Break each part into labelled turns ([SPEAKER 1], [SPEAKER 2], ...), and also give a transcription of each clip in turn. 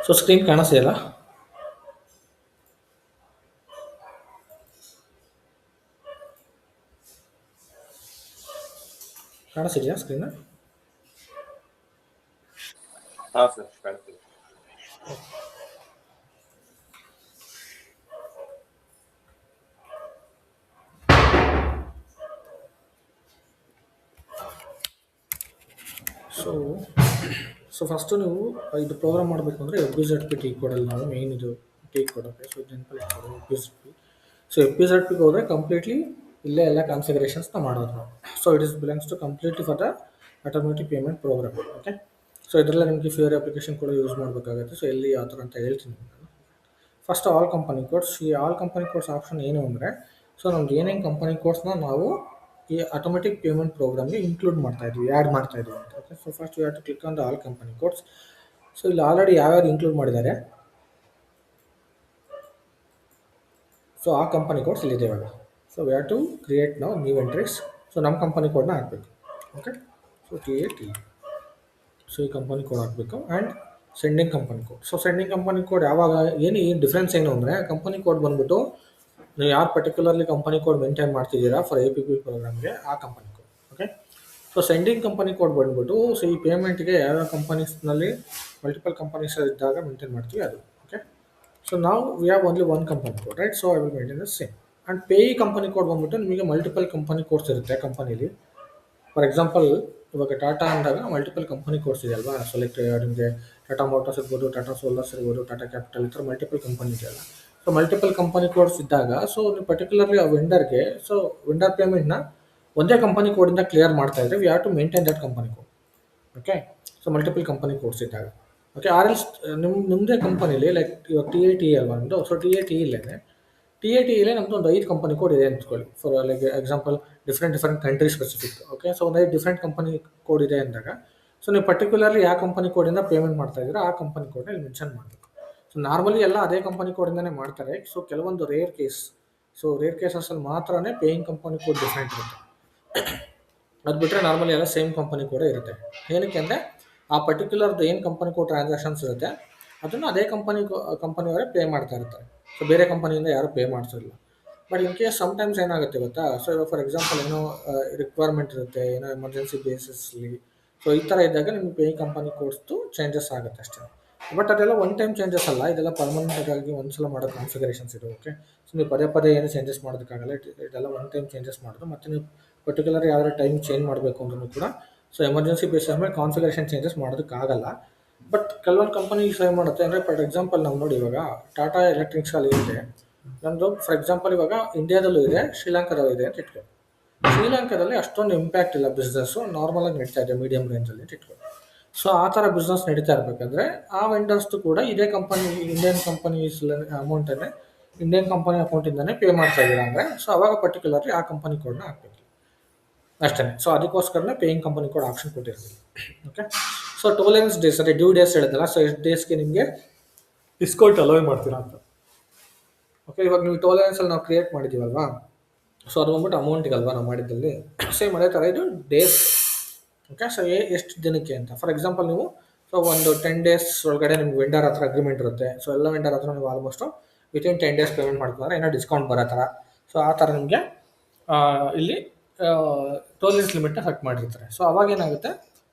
[SPEAKER 1] So screen ಕಾಣಿಸ್ತಿದೆಯಲ್ಲ? ಕಾಣಿಸ್ತಿದೆಯಾ screen?
[SPEAKER 2] ಹಾಂ ಸರ್ ಕಾಣ್ತಿದೆ.
[SPEAKER 1] ಸೊ ಸೊ ಫಸ್ಟು ನೀವು ಇದು ಪ್ರೋಗ್ರಾಮ್ ಮಾಡಬೇಕು ಅಂದರೆ F B Z P T ಕೋಡಲ್ಲಿ ನಾವು ಮೇಯ್ನ್ ಇದು ಟಿ ಕೊಡೋಕ್ಕೆ. ಸೊ ನೆನಪಲ್ಲಿ ಇಟ್ಕೊಳ್ಳಿ F B Z P. So F B Z ಪಿಗೆ ಹೋದರೆ ಕಂಪ್ಲೀಟ್ಲಿ ಇಲ್ಲೇ ಎಲ್ಲ ಕಾನ್ಫಿಗರೇಷನ್ಸ್ನ ಮಾಡೋದು ನಾವು. So it is belongs to completely for the automatic payment program. Okay, so ಇದರಲ್ಲೇ ನಿಮಗೆ ಫಿಯರ್ ಅಪ್ಲಿಕೇಶನ್ ಕೂಡ ಯೂಸ್ ಮಾಡಬೇಕಾಗುತ್ತೆ. ಸೊ ಎಲ್ಲಿ ಯಾವ ಥರ ಅಂತ ಹೇಳ್ತೀನಿ ನಾನು. First all company codes. ಈ ಆಲ್ ಕಂಪನಿ ಕೋಡ್ಸ್ ಆಪ್ಷನ್ ಏನು ಅಂದರೆ, ಸೊ ನಮ್ದು ಏನೇನು ಕಂಪನಿ ಕೋಡ್ಸ್ನ ನಾವು ಈ ಆಟೋಮೆಟಿಕ್ ಪೇಮೆಂಟ್ ಪ್ರೋಗ್ರಾಮ್ಗೆ ಇನ್ಕ್ಲೂಡ್ ಮಾಡ್ತಾ ಇದ್ವಿ, ಆ್ಯಡ್ ಮಾಡ್ತಾ ಇದ್ವಿ ಅಂತ. Okay, so first you have to click on the all company codes. So ಇಲ್ಲಿ ಆಲ್ರೆಡಿ ಯಾವ್ಯಾವ್ದು ಇನ್ಕ್ಲೂಡ್ ಮಾಡಿದ್ದಾರೆ, ಸೊ ಆ ಕಂಪನಿ ಕೋಡ್ಸ್ ಇಲ್ಲಿದೆ ಇವಾಗ. So we have to create ನಾವು ನ್ಯೂ ಎಂಟ್ರೀಸ್. ಸೊ ನಮ್ಮ ಕಂಪನಿ ಕೋಡ್ನ ಹಾಕಬೇಕು. Okay, so T. ಸೊ ಈ ಕಂಪನಿ ಕೋಡ್ ಹಾಕಬೇಕು and sending company code. So sending company code ಯಾವಾಗ ಏನು ಡಿಫ್ರೆನ್ಸ್ ಏನು ಅಂದರೆ, ಕಂಪನಿ ಕೋಡ್ ಬಂದ್ಬಿಟ್ಟು ನೀವು ಯಾರು ಪರ್ಟಿಕ್ಯುಲರ್ಲಿ ಕಂಪನಿ ಕೋಡ್ ಮೇಂಟೈನ್ ಮಾಡ್ತಿದ್ದೀರಾ ಫಾರ್ ಎ ಪಿ ಪಿ ಪ್ರೋಗ್ರಾಮ್ಗೆ, ಆ company code. Okay, so sending company code ಬಂದ್ಬಿಟ್ಟು ಸೊ ಈ ಪೇಮೆಂಟ್ಗೆ ಯಾವ್ಯಾವ ಕಂಪನೀಸ್ನಲ್ಲಿ ಮಲ್ಟಿಪಲ್ ಕಂಪನೀಸ್ ಇದ್ದಾಗ ಮೇಂಟೈನ್ ಮಾಡ್ತೀವಿ ಅದು. ಓಕೆ, ಸೊ ನಾವು we have only one company code, right? So I will maintain the same. And Peyi company code ಬಂದ್ಬಿಟ್ಟು ನಿಮಗೆ ಮಲ್ಟಿಪಲ್ ಕಂಪನಿ ಕೋಡ್ಸ್ ಇರುತ್ತೆ ಕಂಪನೀಲಿ. ಫಾರ್ ಎಕ್ಸಾಂಪಲ್ ಇವಾಗ ಟಾಟಾ ಅಂದಾಗ ಮಲ್ಟಿಪಲ್ ಕಂಪನಿ ಕೋಡ್ಸ್ ಇದೆ ಅಲ್ವಾ? ಸೊ ಲೈಕ್ ನಿಮಗೆ ಟಾಟಾ ಮೋಟರ್ಸ್ ಇರ್ಬೋದು, ಟಾಟಾ ಸೋಲಾರ್ಸ್ ಇರ್ಬೋದು, ಟಾಟಾ ಕ್ಯಾಪಿಟಲ್, ಈ ಥರ ಮಲ್ಟಿಪಲ್ ಕಂಪನಿ ಇದೆಯಲ್ಲ. ಸೊ ಮಲ್ಟಿಪಲ್ ಕಂಪನಿ ಕೋಡ್ಸ್ ಇದ್ದಾಗ ಸೊ ನೀವು ಪರ್ಟಿಕ್ಯುಲರ್ಲಿ ಆ ವೆಂಡರ್ಗೆ ಸೊ ವೆಂಡರ್ ಪೇಮೆಂಟ್ನ ಒಂದೇ ಕಂಪನಿ ಕೋಡಿಂದ ಕ್ಲಿಯರ್ ಮಾಡ್ತಾ ಇದ್ರೆ we have to maintain that company code. Okay, so multiple company codes ಇದ್ದಾಗ. ಓಕೆ, ಆರ್ ಎಲ್ಸ್ ನಿಮ್ಮದೇ ಕಂಪನಿಲಿ ಲೈಕ್ ಇವಾಗ ಟಿ ಎ ಟಿ ಅಲ್ವಾ ನಮ್ಮದು. ಸೊ ಟಿ ಎ ಟಿ ಇಲ್ಲೇ ನಮ್ಮದು ಒಂದು 5 ಕಂಪನಿ ಕೋಡ್ ಇದೆ ಅಂದ್ಕೊಳ್ಳಿ. For like example different country specific. Okay, so ಒಂದು 5 ಡಿಫ್ರೆಂಟ್ ಕಂಪನಿ ಕೋಡ್ ಇದೆ ಅಂದಾಗ ಸೊ ನೀವು ಪರ್ಟಿಕ್ಯುಲರ್ಲಿ ಯಾವ ಕಂಪನಿ ಕೋಡಿಂದ ಪೇಮೆಂಟ್ ಮಾಡ್ತಾ ಇದ್ದೀರಾ ಆ ಕಂಪನಿ ಕೋಡ್ನ ಇಲ್ಲಿ ಮೆನ್ಷನ್ ಮಾಡಬೇಕು. ಸೊ ನಾರ್ಮಲಿ ಎಲ್ಲ ಅದೇ ಕಂಪನಿ ಕೋಡಿಂದನೇ ಮಾಡ್ತಾರೆ. ಸೊ ಕೆಲವೊಂದು ರೇರ್ ಕೇಸಸಲ್ಲಿ ಮಾತ್ರನೇ ಪೇಯಿಂಗ್ ಕಂಪನಿ ಕೋಡ್ ಡಿಫ್ರೆಂಟ್ ಇರುತ್ತೆ. ಅದು ಬಿಟ್ಟರೆ ನಾರ್ಮಲಿ ಎಲ್ಲ ಸೇಮ್ ಕಂಪನಿ ಕೋಡ್ ಇರುತ್ತೆ. ಏನಕ್ಕೆ ಅಂದರೆ ಆ ಪರ್ಟಿಕ್ಯುಲರ್ದು ಏನು ಕಂಪನಿ ಕೋಡ್ ಟ್ರಾನ್ಸಾಕ್ಷನ್ಸ್ ಇರುತ್ತೆ ಅದನ್ನು ಅದೇ ಕಂಪನಿಯವರೇ ಪೇ ಮಾಡ್ತಾ ಇರ್ತಾರೆ. ಸೊ ಬೇರೆ ಕಂಪನಿಯಿಂದ ಯಾರೂ ಪೇ ಮಾಡಿಸೋಲ್ಲ. ಬಟ್ ಇನ್ ಕೇಸ್ ಸಮ್ಟೈಮ್ಸ್ ಏನಾಗುತ್ತೆ ಗೊತ್ತಾ, ಸೊ ಇವಾಗ ಫಾರ್ ಎಕ್ಸಾಂಪಲ್ ಏನೋ ರಿಕ್ವೈರ್ಮೆಂಟ್ ಇರುತ್ತೆ, ಏನೋ ಎಮರ್ಜೆನ್ಸಿ ಬೇಸಿಸ್ಲಿ, ಸೊ ಈ ಥರ ಇದ್ದಾಗ ನಿಮ್ಗೆ ಪೇ ಕಂಪನಿ ಕೋಡ್ಸ್ದು ಚೇಂಜಸ್ ಆಗುತ್ತೆ ಅಷ್ಟೇ. ಬಟ್ ಅದೆಲ್ಲ ಒನ್ ಟೈಮ್ ಚೇಂಜಸ್ ಅಲ್ಲ, ಇದೆಲ್ಲ ಪರ್ಮನೆಂಟಾಗಿ ಒಂದ್ಸಲ ಮಾಡೋ ಕಾನ್ಫಿಗರೇಷನ್ಸ್ ಇದೆ. ಓಕೆ, ಸೊ ನೀವು ಪದೇ ಏನು ಚೇಂಜಸ್ ಮಾಡೋದಕ್ಕಾಗಲ್ಲ. ಇದೆಲ್ಲ ಒನ್ ಟೈಮ್ ಚೇಂಜಸ್ ಮಾಡೋದು. ಮತ್ತು ನೀವು ಪರ್ಟಿಕ್ಯುಲರ್ ಯಾವ್ದಾರ ಟೈಮ್ ಚೇಂಜ್ ಮಾಡಬೇಕು ಅಂದ್ರೂ ಕೂಡ ಸೊ ಎಮರ್ಜೆನ್ಸಿ ಬೇಸಿಸ್ ಮೇಲೆ ಕಾನ್ಫಿಗರೇಷನ್ ಚೇಂಜಸ್ ಮಾಡೋದಕ್ಕಾಗಲ್ಲ. ಬಟ್ ಕೆಲವೊಂದು ಕಂಪನಿ ಸೇವ್ ಮಾಡುತ್ತೆ. ಅಂದರೆ ಫಾರ್ ಎಕ್ಸಾಂಪಲ್ ನಾವು ನೋಡಿ ಇವಾಗ ಟಾಟಾ ಎಲೆಕ್ಟ್ರಿಕ್ಸಲ್ಲಿ ಇದೆ ನಮ್ಮದು. ಫಾರ್ ಎಕ್ಸಾಂಪಲ್ ಇವಾಗ ಇಂಡಿಯಾದಲ್ಲೂ ಇದೆ, ಶ್ರೀಲಂಕಾದಲ್ಲೂ ಇದೆ ಅಂತ ಇಟ್ಕೊಳ್ಳಿ. ಶ್ರೀಲಂಕಾದಲ್ಲಿ ಅಷ್ಟೊಂದು ಇಂಪ್ಯಾಕ್ಟ್ ಇಲ್ಲ, ಬಿಸ್ನೆಸ್ಸು ನಾರ್ಮಲಾಗಿ ನಡೀತಾ ಇದೆ ಮೀಡಿಯಂ ರೇಂಜಲ್ಲಿ ಅಂತ ಇಟ್ಕೊಳ್ಳಿ. ಸೊ ಆ ಥರ ಬಿಸ್ನೆಸ್ ನಡೀತಾ ಇರಬೇಕಾದ್ರೆ ಆ ವೆಂಡರ್ಸ್ದು ಕೂಡ ಇದೇ ಕಂಪನಿ ಇಂಡಿಯನ್ ಕಂಪನೀಸ್ ಅಮೌಂಟನ್ನೇ ಇಂಡಿಯನ್ ಕಂಪನಿ ಅಕೌಂಟಿಂದನೇ ಪೇ ಮಾಡ್ತಾ ಇದ್ದೀರಾ ಅಂದರೆ ಸೊ ಅವಾಗ ಪರ್ಟಿಕ್ಯುಲರ್ಲಿ ಆ ಕಂಪನಿ ಕೋಡ್ನ ಹಾಕಬೇಕು ಅಷ್ಟೇ. ಸೊ ಅದಕ್ಕೋಸ್ಕರನೇ ಪೇಯಿಂಗ್ ಕಂಪನಿ ಕೋಡ್ ಆಪ್ಷನ್ ಕೊಟ್ಟಿರ್ತೀವಿ. ಓಕೆ, ಸೊ ಟೋಲೆನ್ಸ್ ಡೇಸ್ ಅದೇ ಡ್ಯೂ ಡೇಸ್ ಹೇಳಿದ್ನಲ್ಲ, ಸೊ ಎಷ್ಟು ಡೇಸ್ಗೆ ನಿಮಗೆ ಡಿಸ್ಕೌಂಟ್ ಅಲೋ ಮಾಡ್ತೀರಾ ಅಂತ. ಓಕೆ, ಇವಾಗ ನೀವು ಟೋಲೆನ್ಸಲ್ಲಿ ನಾವು ಕ್ರಿಯೇಟ್ ಮಾಡಿದ್ದೀವಲ್ವಾ, ಸೊ ಅದು ಬಂದ್ಬಿಟ್ಟು ಅಮೌಂಟಿಗಲ್ವಾ ನಾವು ಮಾಡಿದ್ದಲ್ಲಿ. ಸೇಮ್ ಅದೇ ಥರ ಇದು ಡೇಸ್. ಓಕೆ, ಸೊ ಎಷ್ಟು ದಿನಕ್ಕೆ ಅಂತ. ಫಾರ್ ಎಕ್ಸಾಂಪಲ್ ನೀವು ಸೊ ಒಂದು 10 ಡೇಸ್ ಒಳಗಡೆ ನಿಮ್ಗೆ ವೆಂಡರ್ ಹತ್ರ ಅಗ್ರಿಮೆಂಟ್ ಇರುತ್ತೆ. ಸೊ ಎಲ್ಲ ವೆಂಡರ್ ಹತ್ರ ನೀವು ಆಲ್ಮೋಸ್ಟು ವಿತಿನ್ 10 ಡೇಸ್ ಪೇಮೆಂಟ್ ಮಾಡ್ಕೊಂಡ್ರೆ ಏನೋ ಡಿಸ್ಕೌಂಟ್ ಬರೋ ಥರ. ಸೊ ಆ ಥರ ನಿಮಗೆ ಇಲ್ಲಿ ಟೋಲೆನ್ಸ್ ಲಿಮಿಟ್ನ ಸೆಟ್ ಮಾಡಿರ್ತಾರೆ. ಸೊ ಅವಾಗ ಏನಾಗುತ್ತೆ,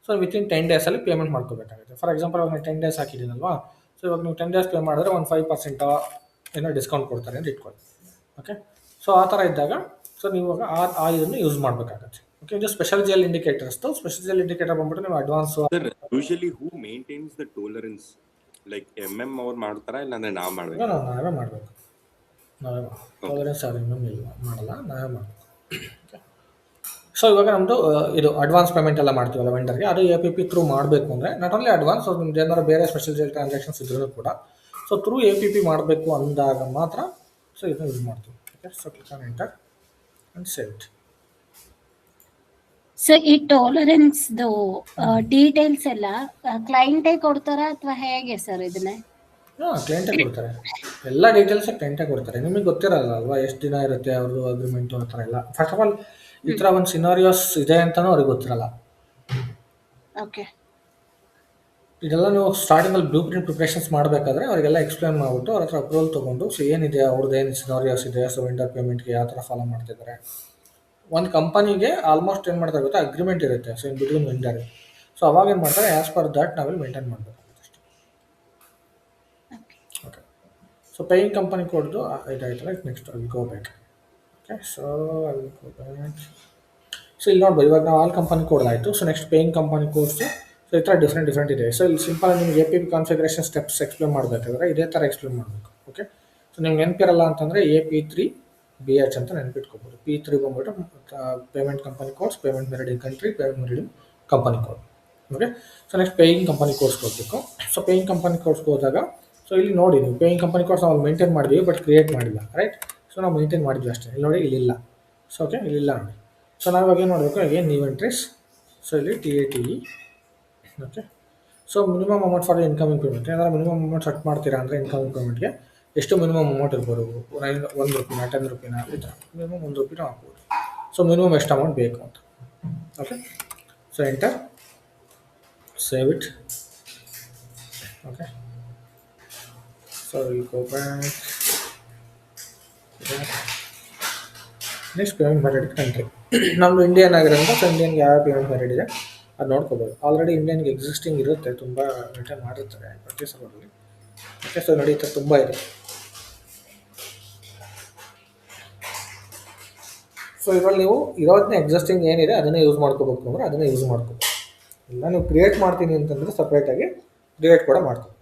[SPEAKER 1] ಸೊ ವಿತಿನ್ 10 ಡೇಸಲ್ಲಿ ಪೇಮೆಂಟ್ ಮಾಡ್ಕೋಬೇಕಾಗುತ್ತೆ. ಫಾರ್ ಎಕ್ಸಾಂಪಲ್ ಇವಾಗ ನಾನು 10 ಡೇಸ್ ಹಾಕಿದ್ದೀನಲ್ವಾ, ಸೊ ಇವಾಗ ನೀವು 10 ಡೇಸ್ ಪೇ ಮಾಡಿದ್ರೆ ಒಂದು 5% ಏನೋ ಡಿಸ್ಕೌಂಟ್ ಕೊಡ್ತಾರೆ ಅಂತ ಇಟ್ಕೊಳ್ಳಿ. ಓಕೆ, ಸೊ ಆ ಥರ ಇದ್ದಾಗ ಸೊ ನೀವು ಇವಾಗ ಆ ಇದನ್ನು ಯೂಸ್ ಮಾಡಬೇಕಾಗತ್ತೆ. ಓಕೆ, ಇದು ಸ್ಪೆಷಲ್ ಜೆಲ್ ಇಂಡಿಕೇಟರ್ಸ್ದು. ಸ್ಪೆಷಲ್ ಜೆಲ್ ಇಂಡಿಕೇಟರ್ ಬಂದ್ಬಿಟ್ಟು ನೀವು advance.
[SPEAKER 2] Usually who maintains the tolerance, like ಅವ್ರು ಮಾಡ್ತಾರಾ ಇಲ್ಲ ಅಂದ್ರೆ ನಾವು ಮಾಡಬೇಕು?
[SPEAKER 1] ನಾವೇ ಮಾಡಬೇಕು. ಟೋಲರೆನ್ಸ್ ಯಾರು ಇಲ್ಲ ಮಾಡಲ್ಲ, ನಾವೇ ಮಾಡಬೇಕು. ಸೊ ಇವಾಗ ನಮ್ಮದು ಇದು ಅಡ್ವಾನ್ಸ್ ಪೇಮೆಂಟ್ ಎಲ್ಲ ಮಾಡ್ತೀವಲ್ಲ ವೆಂಡರ್ಗೆ, ಅದು ಎ ಪಿ ಪಿ ಥ್ರೂ ಮಾಡಬೇಕು ಅಂದರೆ ನಾಟ್ ಓನ್ಲಿ ಅಡ್ವಾನ್ಸ್, ನಿಮ್ದು ಏನಾದ್ರು ಬೇರೆ ಸ್ಪೆಷಲ್ ಜೆಲ್ ಟ್ರಾನ್ಸಾಕ್ಷನ್ಸ್ ಇದ್ರೂ ಕೂಡ so through A P P ಮಾಡಬೇಕು ಅಂದಾಗ ಮಾತ್ರ ಸೊ ಇದನ್ನ ಯೂಸ್ ಮಾಡ್ತೀವಿ. Okay, so click on enter and save it.
[SPEAKER 3] So ಈ ಟೋಲರೆನ್ಸ್ದು ಡೀಟೇಲ್ಸ್ ಎಲ್ಲ ಕ್ಲೈಂಟೇ ಕೊಡ್ತಾರಾ ಅಥವಾ ಹೇಗೆ ಸರ್ ಇದನ್ನೇ?
[SPEAKER 1] ಕ್ಲೈಂಟೇ ಕೊಡ್ತಾರೆ, ಎಲ್ಲ ಡೀಟೇಲ್ಸ್ ಕ್ಲೈಂಟೇ ಕೊಡ್ತಾರೆ. ನಿಮಗೆ ಗೊತ್ತಿರಲ್ಲ ಅಲ್ವಾ ಎಷ್ಟು ದಿನ ಇರುತ್ತೆ ಅವ್ರದ್ದು ಅಗ್ರಿಮೆಂಟು ಆ ಥರ ಎಲ್ಲ. ಫಸ್ಟ್ ಆಫ್ ಆಲ್ ಈ ಥರ ಒಂದು ಸಿನಾರಿಯೋಸ್ ಇದೆ ಅಂತಲೂ ಅವ್ರಿಗೆ ಗೊತ್ತಿರಲ್ಲ.
[SPEAKER 3] ಓಕೆ,
[SPEAKER 1] ಇದೆಲ್ಲ ನೀವು ಸ್ಟಾರ್ಟಿಂಗಲ್ಲಿ ಬ್ಲೂ ಪ್ರಿಂಟ್ ಪ್ರಿಪ್ರೇಷನ್ಸ್ ಮಾಡಬೇಕಾದ್ರೆ ಅವರಿಗೆಲ್ಲ ಎಕ್ಸ್ಪ್ಲೇನ್ ಮಾಡಿಬಿಟ್ಟು ಅವ್ರ ಹತ್ರ ಅಪ್ರೂವಲ್ ತೊಗೊಂಡು ಸೊ ಏನಿದೆ ಅವ್ರದ್ದು ಏನು ಸಿನಾರಿಯೋಸ್ ಇದೆ, ಸೊ ವೆಂಡರ್ ಪೇಮೆಂಟ್ಗೆ ಯಾವ ಥರ ಫಾಲೋ ಮಾಡ್ತಿದ್ದಾರೆ. ಒಂದು ಕಂಪನಿಗೆ ಆಲ್ಮೋಸ್ಟ್ ಏನು ಮಾಡ್ತಾರೆ ಗೊತ್ತಾ, ಅಗ್ರಿಮೆಂಟ್ ಇರುತ್ತೆ so in between vendor. So ಅವಾಗ ಏನು ಮಾಡ್ತಾರೆ, ಆ್ಯಸ್ ಪರ್ ದಟ್ ನಾವಿಲ್ಲಿ ಮೇಂಟೈನ್ ಮಾಡಬೇಕಾಗುತ್ತೆ ಅಷ್ಟೇ. ಓಕೆ, ಸೊ ಪೇಯಿಂಗ್ ಕಂಪನಿ ಕೊಡ್ದು ಇದಾಯ್ತಲ್ಲ. ನೆಕ್ಸ್ಟ್ ಅಲ್ಲಿ ಗೋ ಬ್ಯಾಕ್. ಓಕೆ, ಸೊ ಅಲ್ಲಿ ಗೋ ಬ್ಯಾಕ್. ಸೊ ಇಲ್ಲಿ ನೋಡ್ಬೋದು, ಇವಾಗ ನಾವು ಆಲ್ ಕಂಪನಿ ಕೊಡೋದಾಯಿತು. So next paying company codes. So ಈ ಥರ ಡಿಫ್ರೆಂಟ್ ಇದೆ. ಸೊ ಇಲ್ಲಿ ಸಿಂಪಲ್ ನಿಮ್ಗೆ A P P configuration steps explain ಮಾಡಬೇಕಾದ್ರೆ ಇದೇ ಥರ ಎಕ್ಸ್ಪ್ಲೇನ್ ಮಾಡಬೇಕು. ಓಕೆ, ಸೊ ನಿಮ್ಗೆ ನೆನಪಿರಲ್ಲ ಅಂತಂದರೆ AP3BH ಅಂತ ನೆನಪಿಟ್ಕೋಬೋದು. P3 ಬಂದ್ಬಿಟ್ಟು payment company course, payment method in country, payment method in company code. Okay, so next paying company course ಹೋಗಬೇಕು. ಸೊ ಪೇಯಿಂಗ್ ಕಂಪನಿ ಕೋರ್ಸ್ಗೆ ಹೋದಾಗ ಸೊ ಇಲ್ಲಿ ನೋಡಿ, ನೀವು ಪೇಯಿಂಗ್ ಕಂಪನಿ ಕೋರ್ಸ್ ನಾವು ಮೇಂಟೈನ್ ಮಾಡಿದ್ವಿ ಬಟ್ ಕ್ರಿಯೇಟ್ ಮಾಡಿಲ್ಲ, ರೈಟ್. ಸೊ ನಾವು ಮೇಂಟೈನ್ ಮಾಡಿದ್ವಿ ಅಷ್ಟೇ. ಇಲ್ಲಿ ನೋಡಿ, ಇಲ್ಲಿಲ್ಲ. ಸೊ ಓಕೆ, ಇಲ್ಲಿಲ್ಲ ನೋಡಿ. ಸೊ ನಾವು ಇವಾಗ ಏನು ಮಾಡಬೇಕು, ಅಗೇನ್ ನ್ಯೂ ಎಂಟ್ರೀಸ್. ಸೊ ಇಲ್ಲಿ TATE. Okay, so minimum amount for incoming payment. ಏನಾದರೂ ಮಿನಿಮಮ್ ಅಮೌಂಟ್ ಸೆಟ್ ಮಾಡ್ತೀರಾ ಅಂದರೆ ಇನ್ಕಮಿಂಗ್ ಪೇಮೆಂಟ್ಗೆ ಎಷ್ಟು ಮಿನಿಮಮ್ ಅಮೌಂಟ್ ಇರ್ಬೋದು, 1 ರೂಪಾಯಿನ, 10 ರೂಪಾಯಿನ, ಈ ಥರ ಮಿನಿಮಮ್ 1 ರೂಪಾಯಿನ ಹಾಕ್ಬೋದು. ಸೊ ಮಿನಿಮಮ್ ಎಷ್ಟು ಅಮೌಂಟ್ ಬೇಕು ಅಂತ. Okay, so enter, save it. Okay, so will go back. Next payment method country. ನಮ್ಮದು ಇಂಡಿಯನ್ ಆಗಿರೋದ್ರಿಂದ ಸೊ ಇಂಡಿಯನ್ಗೆ ಯಾವ ಪೇಮೆಂಟ್ ಮೆಥಡ್ ಇದೆ ಅದು ನೋಡ್ಕೋಬೋದು. ಆಲ್ರೆಡಿ ಇಂಡಿಯನ್ಗೆ ಎಕ್ಸಿಸ್ಟಿಂಗ್ ಇರುತ್ತೆ, ತುಂಬ ಮೇಂಟೈನ್ ಮಾಡಿರ್ತಾರೆ ಪ್ರತಿ ಸಲದಲ್ಲಿ. ಓಕೆ, ಸೊ ನಡೀತಾ ತುಂಬ ಇದೆ. ಸೊ ಇದರಲ್ಲಿ ನೀವು ಇರೋದನ್ನ ಎಕ್ಸಿಸ್ಟಿಂಗ್ ಏನಿದೆ ಅದನ್ನೇ ಯೂಸ್ ಮಾಡ್ಕೋಬೇಕು ಅಂದರೆ ಅದನ್ನೇ ಯೂಸ್ ಮಾಡ್ಕೋಬೇಕು. ಇಲ್ಲ ನೀವು ಕ್ರಿಯೇಟ್ ಮಾಡ್ತೀನಿ ಅಂತಂದರೆ ಸಪ್ರೇಟಾಗಿ ಕ್ರಿಯೇಟ್ ಕೂಡ ಮಾಡ್ತೀವಿ.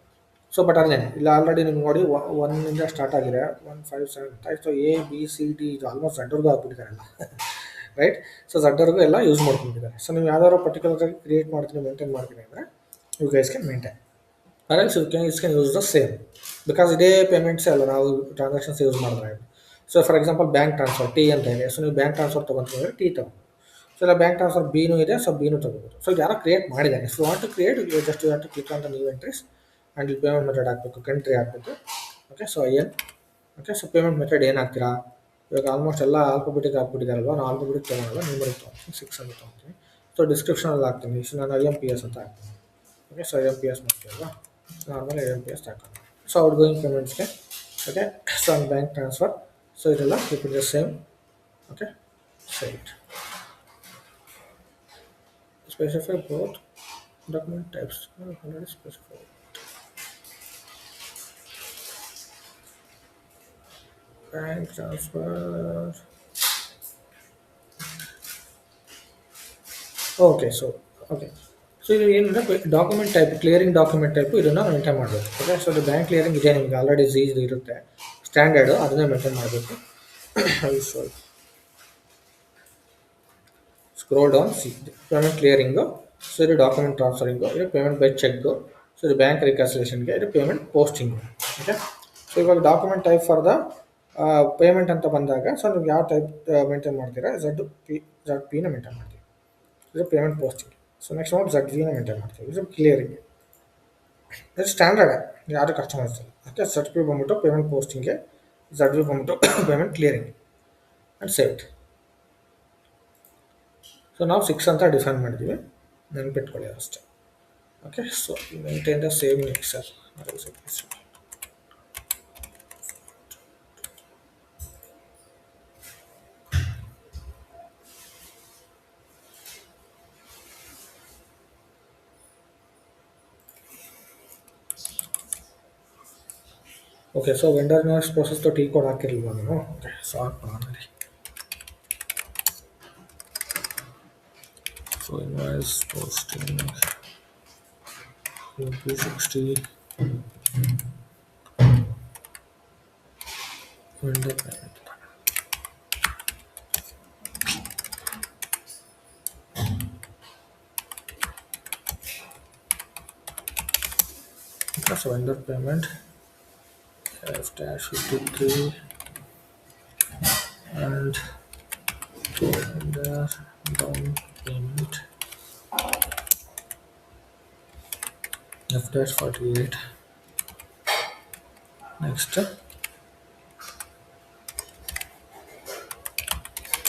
[SPEAKER 1] ಸೊ ಬಟ್ ಅದೇನೆ ಇಲ್ಲ, ಆಲ್ರೆಡಿ ನಿಮ್ಗೆ ನೋಡಿ 1 ಸ್ಟಾರ್ಟ್ ಆಗಿದೆ, 1 5 7 ಆಯ್ತು. ಸೊ ABCD ಇದು ಆಲ್ಮೋಸ್ಟ್ ಝಡ್ವರೆಗೂ ಹಾಕ್ಬಿಟ್ಟಿದ್ದಾರಲ್ಲ, ರೈಟ್. ಸೊ ಝಡ್ವರೆಗೂ ಎಲ್ಲ ಯೂಸ್ ಮಾಡ್ಕೊಂಡಿದ್ದಾರೆ. ಸೊ ನೀವು ಯಾವ್ದಾದ್ರು ಪರ್ಟಿಕ್ಯುಲರಾಗಿ ಕ್ರಿಯೇಟ್ ಮಾಡ್ತೀನಿ, ಮೇಂಟೈನ್ ಮಾಡ್ತೀನಿ ಅಂದರೆ ಯು ಗೈಸ್ ಕ್ಯಾನ್ ಮೇಂಟೈನ್. ಅದರಲ್ಲಿ can use the same, because ಇದೇ ಪೇಮೆಂಟ್ಸೇ ಅಲ್ಲ ನಾವು ಟ್ರಾನ್ಸಾಕ್ಷನ್ಸ್ ಯೂಸ್ ಮಾಡಿದ್ರೆ. So for example bank transfer T ಅಂತ ಇದೆ. ಸೊ ನೀವು ಬ್ಯಾಂಕ್ ಟ್ರಾನ್ಸ್ಫರ್ ತೊಗೊಂಡ್ರೆ T ತಗೋಬೋದು. ಸೊ ಇಲ್ಲ ಬ್ಯಾಂಕ್ ಟ್ರಾನ್ಸ್ಫರ್ Bನೂ ಇದೆ, ಸೊ Bನೂ ತೊಗೋಬೋದು. ಸೊ ಇದು ಯಾರೋ ಕ್ರಿಯೇಟ್ ಮಾಡಿದ್ದಾರೆ. So want to create just you want to click on the new entries and ಇಲ್ಲಿ ಪೇಮೆಂಟ್ ಮೆಥಡ್ ಹಾಕಬೇಕು, ಕಂಟ್ರಿ ಹಾಕಬೇಕು. Okay, so IN. Okay, so payment method ಏನು ಹಾಕ್ತೀರಾ, ಇವಾಗ ಆಲ್ಮೋಸ್ಟ್ ಎಲ್ಲ ಆಲ್ಫಾಬೆಟಿಕ್ ಹಾಕ್ಬಿಟ್ಟಿದ್ದಾರಲ್ವ. ನಾನು ಆಲ್ಫಾಬೆಟಿಕ್ ತೊಗೊಳಲ್ಲ, ನ್ಯೂಮರಿಕ್ ತೊಗೊಳ್ತೀನಿ, 6 ಅಂತ ತೊಗೊಳ್ತೀನಿ. ಸೊ ಡಿಸ್ಕ್ರಿಪ್ಷನಲ್ಲಿ ಹಾಕ್ತೀನಿ. ಸೊ ನಾನು IMPS ಅಂತ ಹಾಕ್ತೀನಿ. ಓಕೆ, ಸೊ IMPS ಮಾಡ್ತೀವಲ್ವಾ, ನಾರ್ಮಲ್ IMPS ಹಾಕೋಣ. ಸೊ ಔಟ್ ಗೋಯಿಂಗ್ ಪೇಮೆಂಟ್ಸ್ಗೆ. Okay, so bank transfer. So ಇದೆಲ್ಲ keep it the same. Okay, save it. Specify both document types. Already specify. Bank transfer. Okay, so ಇದು ಏನಂದರೆ document type, clearing document type ಇದನ್ನು maintain ಮಾಡಬೇಕು. Okay, so ಇದು bank clearing ಇದೆ, ನಿಮಗೆ already ಇದು ಇರುತ್ತೆ ಸ್ಟ್ಯಾಂಡರ್ಡು, ಅದನ್ನೇ ಮೇಂಟೈನ್ ಮಾಡಬೇಕು. So scroll down, payment clearing. So ಇದು ಡಾಕ್ಯುಮೆಂಟ್ ಟ್ರಾನ್ಸ್ಫರಿಂಗು, ಇದು ಪೇಮೆಂಟ್ ಬೈ ಚೆಕ್ಗು. ಸೊ ಇದು ಬ್ಯಾಂಕ್ ರಿಕನ್ಸಿಲೇಷನ್ಗೆ, ಇದು ಪೇಮೆಂಟ್ ಪೋಸ್ಟಿಂಗು. ಓಕೆ, ಸೊ ಇವಾಗ document type for the payment ಅಂತ ಬಂದಾಗ ಸೊ ನೀವು ಯಾವ ಟೈಪ್ ಮೇಂಟೈನ್ ಮಾಡ್ತೀರಾ, ZP ಮೇಂಟೈನ್ ಮಾಡ್ತೀವಿ. ಇದು ಪೇಮೆಂಟ್ ಪೋಸ್ಟಿಂಗ್. ಸೊ ನೆಕ್ಸ್ಟ್ ನೋಡಿ ZV ಮೇಂಟೈನ್ ಮಾಡ್ತೀವಿ. ಇದು ಕ್ಲಿಯರಿಂಗ್. ಇದು ಸ್ಟ್ಯಾಂಡರ್ಡ್, ಯಾರು ಖರ್ಚು ಮಾಡ್ತೀವಿ. ಓಕೆ, ZP ಬಂದ್ಬಿಟ್ಟು ಪೇಮೆಂಟ್ ಪೋಸ್ಟಿಂಗ್ಗೆ, ZV ಬಂದ್ಬಿಟ್ಟು payment clearing and save it. So ನಾವು 6 ಅಂತ ಡಿಫೈನ್ ಮಾಡಿದ್ದೀವಿ, ನೆನಪಿಟ್ಕೊಳ್ಳಿ ಅಷ್ಟೇ. Okay, so maintain the same mixer. Okay, so vendor invoice process T code ಹಾಕಿರಲಿಲ್ಲ ನಾನು. ಓಕೆ, ಸೊ ಹಾಕೋಣ. So invoice posting P60 vendor payment. So vendor payment F-53 and vendor down payment F-48. Next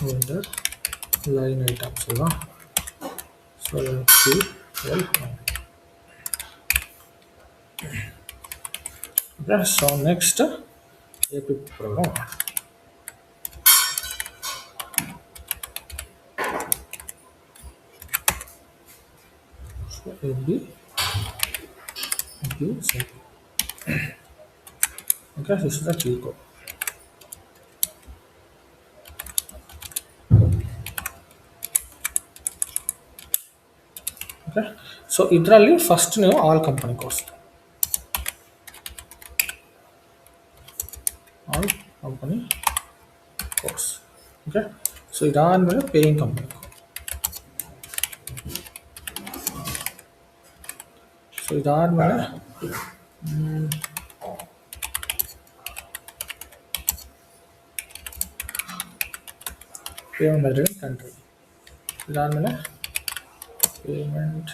[SPEAKER 1] vendor line items. So let's see. Okay. So next A P program. So A B okay, this is the key code. Okay, so ಇದರಲ್ಲಿ first ನೀವು all company course okay. So ಇದಾದ್ಮೇಲೆ paying company. So ಇದಾದ್ಮೇಲೆ payment method country. ಇದಾದ್ಮೇಲೆ payment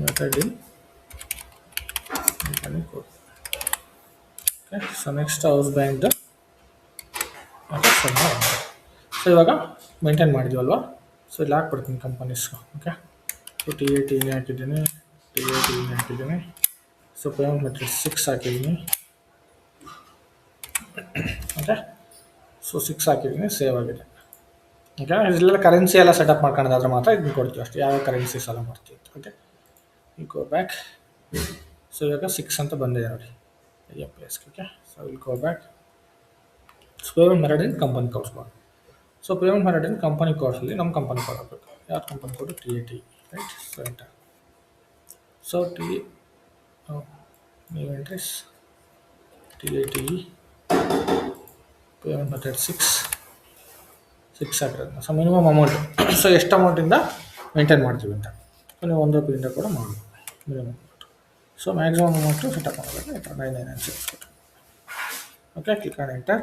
[SPEAKER 1] method in company code. Okay. So next house bank. So ಇವಾಗ maintain ಮಾಡಿದ್ವಲ್ವಾ. So ಇಲ್ಲಿ ಹಾಕ್ಬಿಡ್ತೀನಿ ಕಂಪನೀಸ್ಗೆ. ಓಕೆ. ಸೊ ಟಿ ಎ ಟಿನೇ ಹಾಕಿದ್ದೀನಿ. ಸೊ ಪೇಮೆಂಟ್ ಮೆಥಡ್ 6 ಹಾಕಿದ್ದೀನಿ. ಓಕೆ. ಸೊ 6 ಹಾಕಿದ್ದೀನಿ, ಸೇವ್ ಆಗಿದೆ. ಓಕೆ. ಇಲ್ಲೆಲ್ಲ ಕರೆನ್ಸಿ ಎಲ್ಲ ಸೆಟಪ್ ಮಾಡ್ಕೊಳ್ಳೋದಾದ್ರೆ ಮಾತ್ರ ಇದನ್ನ ಕೊಡ್ತೀವಿ ಅಷ್ಟೇ, ಯಾವ ಕರೆನ್ಸೀಸ್ ಎಲ್ಲ ಮಾಡ್ತೀವಿ. ಓಕೆ. ಈ ಗೋ ಬ್ಯಾಕ್. ಸೊ ಇವಾಗ 6 ಅಂತ ಬಂದಿದೆ ನೋಡಿ IFS. Okay. So will go back. So payment method in company ಕೋರ್ಸ್ ಮಾಡಿ. So payment method in company ಕೋರ್ಸಲ್ಲಿ ನಮ್ಮ ಕಂಪನಿ ಕೋಡ್ ಹಾಕಬೇಕು. ಯಾವ company code? TAT, right. So enter. So ನೀವು ಎಂಟ್ರೀಸ್ TAT ಪೇಮೆಂಟ್ ಮೆಥಡ್ 6 ಹಾಕಿರೋದು. So minimum amount. ಸೊ ಎಷ್ಟು ಅಮೌಂಟಿಂದ maintain ಮಾಡ್ತೀವಿ ಅಂತ. ಸೊ ನೀವು 1 ರೂಪಾಯಿಂದ ಕೂಡ ಮಾಡ್ಬೋದು minimum amount. So maximum amount setup ಮಾಡಬೇಕು. 996. Okay. Click on enter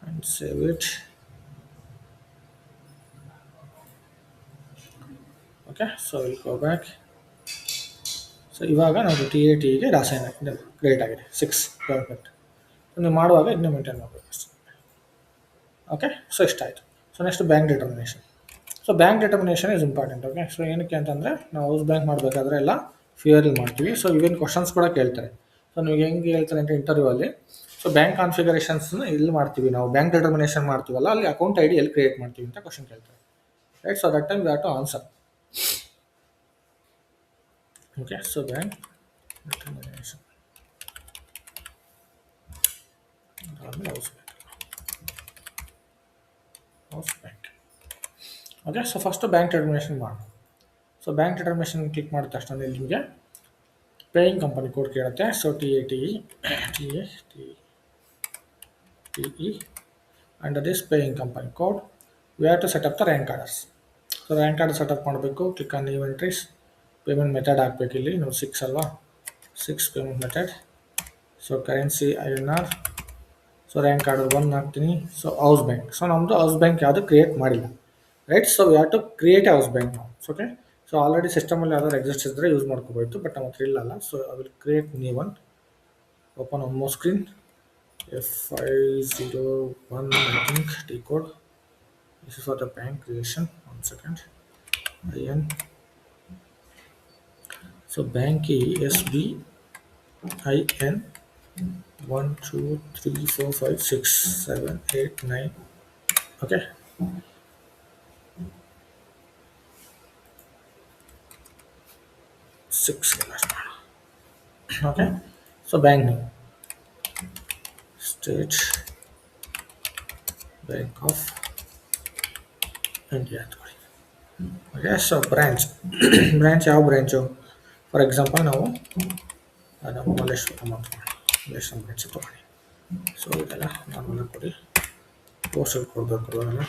[SPEAKER 1] and save it. Okay. So will go back. So ಇವಾಗ ನಾವು TATಗೆ ರಾಸಾಯನ ಕ್ರಿಯೇಟ್ ಆಗಿದೆ 6 ಪರ್ಫೆಕ್ಟ್. ನೀವು ಮಾಡುವಾಗ ಇದನ್ನ ಮೇಂಟೈನ್ ಮಾಡಬೇಕು. ಓಕೆ. ಸೊ ಇಷ್ಟಾಯಿತು. So next bank determination. So bank determination is important. Okay. So ಏನಕ್ಕೆ ಅಂತಂದರೆ ನಾವು ಹೌಸ್ ಬ್ಯಾಂಕ್ ಮಾಡಬೇಕಾದ್ರೆ ಎಲ್ಲ ಫಿಯರಲ್ಲಿ ಮಾಡ್ತೀವಿ. ಸೊ ಇವೇನು ಕ್ವಶನ್ಸ್ ಕೂಡ ಕೇಳ್ತಾರೆ. ಸೊ ನೀವು ಹೆಂಗೆ ಹೇಳ್ತಾರೆ ಅಂತ ಇಂಟರ್ವ್ಯೂ ಅಲ್ಲಿ. ಸೊ ಬ್ಯಾಂಕ್ ಕಾನ್ಫಿಗರೇಷನ್ಸ್ನ ಇಲ್ಲಿ ಮಾಡ್ತೀವಿ ನಾವು, ಬ್ಯಾಂಕ್ ಡಿಟರ್ಮಿನೇಷನ್ ಮಾಡ್ತೀವಲ್ಲ ಅಲ್ಲಿ ಅಕೌಂಟ್ ID ಎಲ್ಲಿ ಕ್ರಿಯೇಟ್ ಮಾಡ್ತೀವಿ ಅಂತ ಕ್ವಶನ್ ಕೇಳ್ತಾರೆ, right. So that time we have to answer. Okay. So bank determination house bank. Okay. So first bank determination ಮಾಡಿ. ಸೊ ಬ್ಯಾಂಕ್ ಡಿಟರ್ಮಿನೇಷನ್ ಕ್ಲಿಕ್ ಮಾಡಿದ ತಕ್ಷಣ ನಿಮಗೆ ಪೇಯಿಂಗ್ ಕಂಪನಿ ಕೋಡ್ ಕೇಳುತ್ತೆ. So TATE under this paying company code we have to setup the rank orders. So rank order setup ಮಾಡಬೇಕು. Click on new entries. Payment method ಹಾಕಬೇಕು. ಇಲ್ಲಿ ನಾವು 6 ಅಲ್ವಾ, 6 payment method. So currency INR. So rank order 1 ಹಾಕ್ತೀನಿ. So house bank. So ನಮ್ಮದು house bank ಯಾವುದು create ಮಾಡಿಲ್ಲ, right. So we have to create house bank ನಾವು. ಓಕೆ. ಸೊ ಆಲ್ರೆಡಿ ಸಿಸ್ಟಮಲ್ಲಿ ಯಾವ್ದಾದ್ರು ಎಕ್ಸಿಸ್ಟ್ ಇದ್ದರೆ ಯೂಸ್ ಮಾಡ್ಕೋಬೋದು, ಬಟ್ ನಮ್ಮ ಹತ್ರ ಇಲ್ಲಲ್ಲ. So I will create new one. Open one more screen. F501 I think T code. This is for the bank creation. 1 second. IN. So bank SBIN 1 2 3 4 5 6 7 8 9. Okay. Six. Okay. So bank name. State Bank of India. Okay. So branch. Branch ಯಾವ branch? For example ನಾವು Malleshwaram branch ತೊಗೊಳ್ಳಿ. So ಇದೆಲ್ಲ normal ಕೊಡಿ. Postal ಕೊಡಬೇಕು ಅವೆಲ್ಲ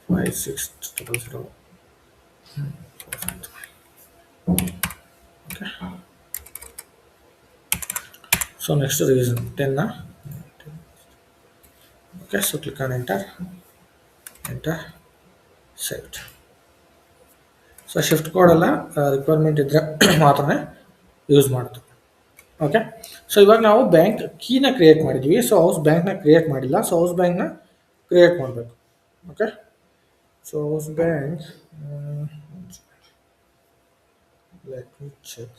[SPEAKER 1] 55600. Okay. So next reason 10. Okay. So click on enter save. So shift ಕೋಡೆಲ್ಲ requirement ಇದ್ದರೆ ಮಾತ್ರ ಯೂಸ್ ಮಾಡ್ತೀವಿ. ಓಕೆ. ಸೊ ಇವಾಗ ನಾವು ಬ್ಯಾಂಕ್ ಕೀನ ಕ್ರಿಯೇಟ್ ಮಾಡಿದ್ದೀವಿ. ಸೊ ಹೌಸ್ ಬ್ಯಾಂಕ್ನ ಕ್ರಿಯೇಟ್ ಮಾಡಿಲ್ಲ. ಸೊ ಹೌಸ್ ಬ್ಯಾಂಕ್ನ ಕ್ರಿಯೇಟ್ ಮಾಡಬೇಕು. Okay. So house bank, let me check.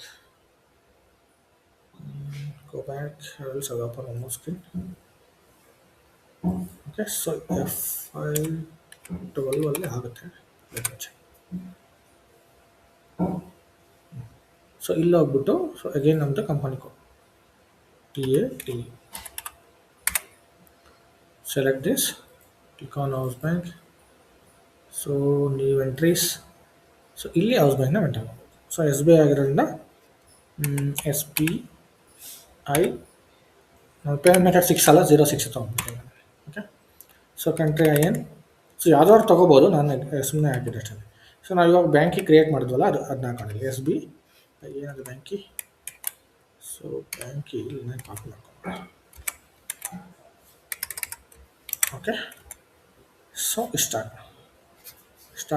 [SPEAKER 1] Go back. I will set up on one more screen. Okay, so F5 ಅಲ್ಲಿ ಆಗುತ್ತೆ. Let me check. ಸೊ ಇಲ್ಲಿ ಹೋಗ್ಬಿಟ್ಟು so again ನಮ್ಮದು company code TAT. Select this, click on house bank. So new entries. So ಇಲ್ಲಿ house ಬ್ಯಾಂಕ್ನ maintain ಮಾಡಬೇಕು. So SBI ಆಗಿರೋದ್ರಿಂದ SBI payment method 6 ಅಲ್ಲ 06 ತೊಗೊಂಡ್ಬಿಡ್ತೀನಿ. Okay, so country IN. So ಯಾವ್ದಾದ್ರು ತೊಗೋಬೋದು, ನಾನು ಸುಮ್ಮನೆ ಹಾಕಿದ್ದೆ ಅಷ್ಟೇ. ಸೊ ನಾವು ಇವಾಗ ಬ್ಯಾಂಕಿ ಕ್ರಿಯೇಟ್ ಮಾಡಿದ್ವಲ್ಲ ಅದನ್ನ ಹಾಕೊಂಡಿಲ್ಲ. SBI ಏನದು ಬ್ಯಾಂಕಿ. ಸೊ ಬ್ಯಾಂಕಿ ಇಲ್ಲಿ ನಾನು ಕಾಪಿ ಮಾಡ್ಕೊಂಡು. ಓಕೆ, ಸೊ ಇಷ್ಟ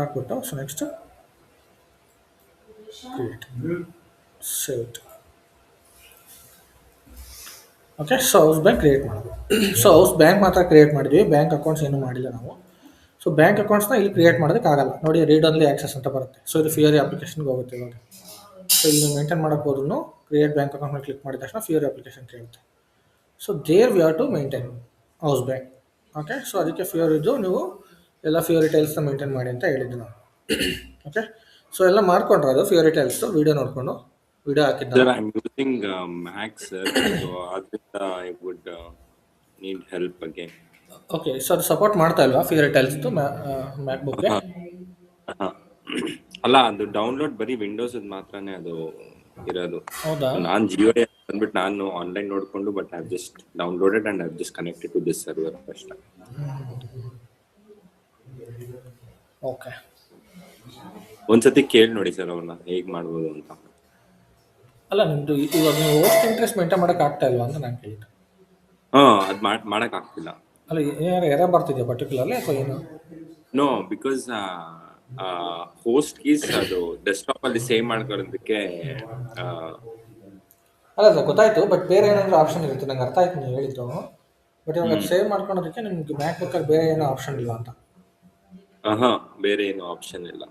[SPEAKER 1] ಆಗ್ಬಿಟ್ಟು so next create save it. Okay, so house bank create ಮಾಡೋದು. ಸೊ ಹೌಸ್ ಬ್ಯಾಂಕ್ ಮಾತ್ರ ಕ್ರಿಯೇಟ್ ಮಾಡಿದ್ವಿ, ಬ್ಯಾಂಕ್ ಅಕೌಂಟ್ಸ್ ಏನೂ ಮಾಡಿಲ್ಲ ನಾವು. ಸೊ ಬ್ಯಾಂಕ್ ಅಕೌಂಟ್ಸ್ನ ಇಲ್ಲಿ ಕ್ರಿಯೇಟ್ ಮಾಡೋದಕ್ಕಾಗಲ್ಲ ನೋಡಿ, ರೀಡ್ ಓನ್ಲಿ ಆಕ್ಸೆಸ್ ಅಂತ ಬರುತ್ತೆ. ಸೊ ಇದು ಫಿಯರಿ ಅಪ್ಲಿಕೇಶನ್ಗೆ ಹೋಗುತ್ತೆ ಇವಾಗ. ಸೊ ಇಲ್ಲಿ ಮೇಂಟೈನ್ ಮಾಡೋಕ್ಕೆ ಹೋದ್ರೂ ಕ್ರಿಯೇಟ್ ಬ್ಯಾಂಕ್ ಅಕೌಂಟ್ ಮೇಲೆ ಕ್ಲಿಕ್ ಮಾಡಿದ ತಕ್ಷಣ ಫಿಯರಿ ಅಪ್ಲಿಕೇಶನ್ ಕೇಳುತ್ತೆ. So there we are to maintain house bank. Okay, so ಅದಕ್ಕೆ ಫಿಯರ್ ಇದ್ದು ನೀವು ಎಲ್ಲ ಫಿಯರಿ ಟೈಲ್ಸ್ನ ಮೇಂಟೈನ್ ಮಾಡಿ ಅಂತ ಹೇಳಿದ್ದು ನಾವು. ಓಕೆ, ಸೊ ಎಲ್ಲ ಮಾಡ್ಕೊಂಡ್ರೆ ಅದು ಫಿಯರಿ ಟೈಲ್ಸ್ ವೀಡಿಯೋ ನೋಡಿಕೊಂಡು ವಿಡಿಯೋ ಹಾಕಿದ್ದ.
[SPEAKER 2] Sir, I'm using Mac, sir. So I would need help again.
[SPEAKER 1] Okay, so ಅದು ಸಪೋರ್ಟ್ ಮಾಡ್ತಾ ಇಲ್ವಾ ಫಿಯರಿ ಟೈಲ್ಸ್ದು ಮ್ಯಾಕ್ ಬುಕ್ಗೆ?
[SPEAKER 2] ಅಲ್ಲ, ಅದು ಡೌನ್ಲೋಡ್ ಬರೀ ವಿಂಡೋಸ್ ಮಾತ್ರನೇ ಅದು ಇರೋದು.
[SPEAKER 1] ಹೌದಾ?
[SPEAKER 2] ನಾನು ಜಿಯೋ ಅಂದ್ಬಿಟ್ಟು ನಾನು ಆನ್ಲೈನ್ ನೋಡ್ಕೊಂಡು but I just downloaded and I just connected to this server ಅಷ್ಟೇ.
[SPEAKER 1] ಓಕೆ,
[SPEAKER 2] ಒಂದ್ಸತಿ ಕೇಳಿ ನೋಡಿ ಸರ್ ಅವ್ರನ್ನ ಹೇಗ್ ಮಾಡ್ಬೋದು ಅಂತ.
[SPEAKER 1] ಅಲ್ಲ ನಿಮ್ಮದು ಇವಾಗ ನೀವು ಹೋಸ್ಟ್ ಇಂಟ್ರೆಸ್ಟ್ ಮೇಂಟೈನ್ ಮಾಡೋಕೆ ಆಗ್ತಾ ಇಲ್ವಾ ಅಂತ ನಾನು ಕೇಳಿದ್ದು.
[SPEAKER 2] ಅದು ಮಾಡಕ್ ಆಗ್ತಿಲ್ಲ.
[SPEAKER 1] ಅಲ್ಲ ಏನಾರು ಎರರ್ ಬರ್ತಿದೆಯಾ ಪರ್ಟಿಕ್ಯುಲರ್ಲಿ ಅಥವಾ ಏನು?
[SPEAKER 2] ನೋ, ಬಿಕಾಸ್ ಹೋಸ್ಟ್ ಕೀಸ್ ಅದು ಡೆಸ್ಕ್ಟಾಪ್ ಅಲ್ಲಿ ಸೇವ್ ಮಾಡ್ಕೊಳ್ಳೋದಕ್ಕೆ
[SPEAKER 1] ಅಲ್ಲ ಸರ್ ಗೊತ್ತಾಯ್ತು, ಬಟ್ ಬೇರೆ ಏನಾದರೂ ಆಪ್ಷನ್ ಇರುತ್ತೆ. ನಂಗೆ ಅರ್ಥ ಆಯ್ತು ನೀವು ಹೇಳಿದ್ದು, ಬಟ್ ಇವಾಗ ಅದು ಸೇವ್ ಮಾಡ್ಕೊಳೋದಕ್ಕೆ ನಿಮ್ಗೆ ಮ್ಯಾಕ್ ಬುಕ್ಕಲ್ಲಿ ಬೇರೆ ಏನೋ ಆಪ್ಷನ್ ಇಲ್ಲ ಅಂತ.
[SPEAKER 2] ಬೇರೆ ಏನು ಆಪ್ಷನ್ ಇಲ್ಲ.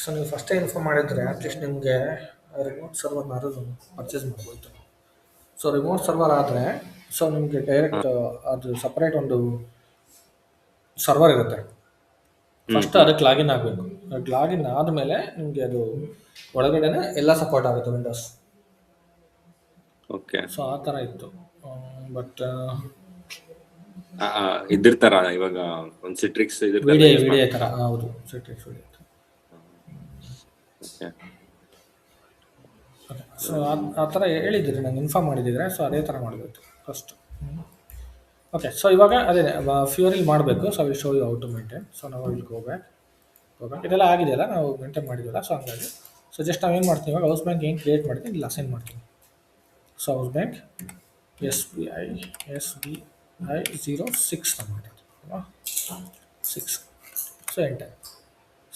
[SPEAKER 1] ಸೊ ನೀವು ಫಸ್ಟೇ ಇನ್ಫಾರ್ಮ್ ಮಾಡಿದರೆ ಅಟ್ಲೀಸ್ಟ್ ನಿಮಗೆ ರಿಮೋಟ್ ಸರ್ವರ್ನಾರು ಪರ್ಚೇಸ್ ಮಾಡ್ಬೋದು. ಸೊ ರಿಮೋಟ್ ಸರ್ವರ್ ಆದರೆ ಸೊ ನಿಮಗೆ ಡೈರೆಕ್ಟ್ ಅದು ಸಪ್ರೇಟ್ ಒಂದು ಸರ್ವರ್ ಇರುತ್ತೆ. ಫಸ್ಟ್ ಅದಕ್ಕೆ ಲಾಗಿನ್ ಆಗಬೇಕು. ಅದಕ್ಕೆ ಲಾಗಿನ್ ಆದಮೇಲೆ ನಿಮಗೆ ಅದು ಒಳಗಡೆನೆ ಎಲ್ಲ ಸಪೋರ್ಟ್ ಆಗುತ್ತೆ ವಿಂಡೋಸ್.
[SPEAKER 2] ಓಕೆ,
[SPEAKER 1] ಸೊ ಆ ಥರ ಇತ್ತು. ಬಟ್
[SPEAKER 2] ಇದಿರ್ತಾರ ಇವಾಗ ಒಂದು ಸಿಟ್ರಿಕ್ಸ್
[SPEAKER 1] ವಿಡಿಯೋ ಥರ. ಹೌದು, ಸಿಟ್ರಿಕ್ಸ್ ವಿಡಿಯೋ. ಓಕೆ, ಸೊ ಆ ಥರ ಹೇಳಿದ್ದೀರಿ ನಂಗೆ ಇನ್ಫಾರ್ಮ್ ಮಾಡಿದ್ದಿದ್ರೆ, ಸೊ ಅದೇ ಥರ ಮಾಡಬೇಕು ಫಸ್ಟ್. ಓಕೆ, ಸೊ ಇವಾಗ ಅದೇ ಫ್ಯೂರಿಲ್ ಮಾಡಬೇಕು. So will show you how to maintain. So ನಾವು ವಿಲ್ ಗೋ ಬ್ಯಾಕ್. ಇದೆಲ್ಲ ಆಗಿದೆಯಲ್ಲ, ನಾವು ಮೇಂಟೈನ್ ಮಾಡಿದ್ವಲ್ಲ. ಸೊ ಹಂಗಾಗಿ ಸೊ ಜಸ್ಟ್ ನಾವು ಏನು ಮಾಡ್ತೀವಿ ಇವಾಗ ಹೌಸ್ ಬ್ಯಾಂಕ್ ಏನು ಕ್ರಿಯೇಟ್ ಮಾಡ್ತೀನಿ ಇಲ್ಲಿ ಅಸೈನ್ ಮಾಡ್ತೀನಿ. ಸೊ ಹೌಸ್ ಬ್ಯಾಂಕ್ SBI 06 ಮಾಡಿದ್ದು ಅಲ್ವಾ, 6. So enter.